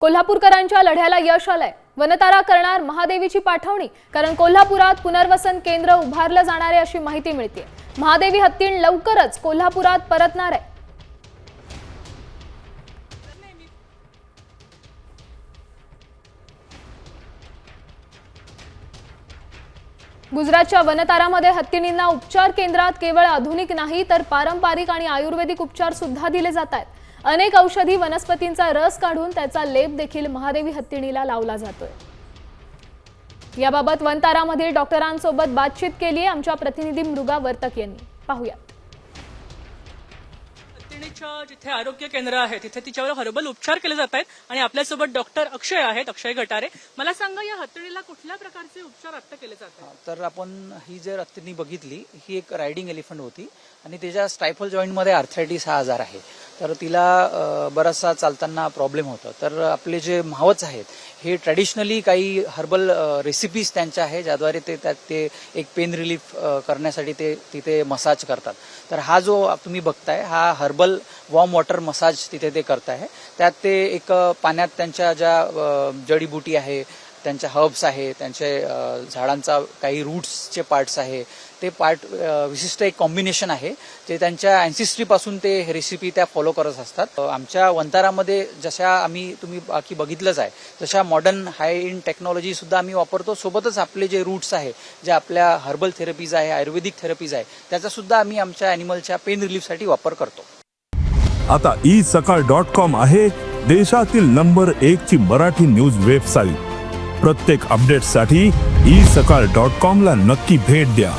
कोल्हापूरकरांच्या लढ्याला यश आलंय। वनतारा करणार महादेवीची पाठवणी, कारण कोल्हापुरात पुनर्वसन केंद्र उभारलं जाणार आहे अशी माहिती मिळते। महादेवी हत्तीण लवकरच कोल्हापुरात परतणार आहे। गुजरातच्या वनतारामध्ये हत्तीणींना उपचार केंद्रात केवळ आधुनिक नाही तर पारंपरिक आणि आयुर्वेदिक उपचार सुद्धा दिले जातात। अनेक औषधी वनस्पतींचा रस काढून त्याचा लेप देखील महादेवी हत्तीणीला लावला जातोय। याबाबत वनतारामधील डॉक्टरांसोबत बातचीत केली आहे आमच्या प्रतिनिधी मृगा वर्तक यांनी। पाहूयात। जिथे आरोग्य केंद्र आहे तिथे तिच्यावर हर्बल उपचार केले जात आहेत आणि आपल्यासोबत डॉक्टर अक्षय आहेत, अक्षय गटारे। मला सांगा, या हत्तीणीला कुठल्या प्रकारचे उपचार आता केले जातात? तर आपण ही जर हत्तीणी बघितली, ही एक रायडिंग एलिफंट होती आणि त्याच्या स्टायफल जॉईंट मध्ये आर्थरायटिस हा आजार आहे। तर तिला बराचसा चालताना प्रॉब्लेम होता। तर आपले जे मावच आहेत हे ट्रॅडिशनली काही हर्बल रेसिपीज त्यांच्या आहे, ज्याद्वारे ते एक पेन रिलीफ करण्यासाठी ते तिथे मसाज करतात। तर हा जो तुम्ही बघताय हा हर्बल वॉर्म वॉटर मसाज तिथे ते करताय। त्यात ते एक पाण्यात त्यांच्या ज्या जडीबुटी आहे, त्यांच्या हर्ब्स आहे, त्यांचे झाडांचा काही रूट्सचे पार्ट्स आहे, ते पार्ट विशिष्ट एक कॉम्बिनेशन आहे जे त्यांच्या अँसिस्ट्री पासून ते रेसिपी त्या फॉलो करत असतात। आमच्या वनतारामध्ये जशा तुम्ही बाकी बघितलंच आहे तशा मॉडर्न हाय एंड टेक्नॉलॉजी सुद्धा आम्ही वापरतो। सोबतच आपले जे रूट्स आहे, जे आपल्या हर्बल थेरपीज आहे, आयुर्वेदिक थेरपीज आहे, त्याचा सुद्धा आम्ही आमच्या अॅनिमलच्या पेन रिलीफसाठी वापर करतो। आता isakal.com आहे देशातील नंबर 1 ची मराठी न्यूज वेबसाईट। प्रत्येक अपडेटसाठी isakal.com ला नक्की भेट द्या।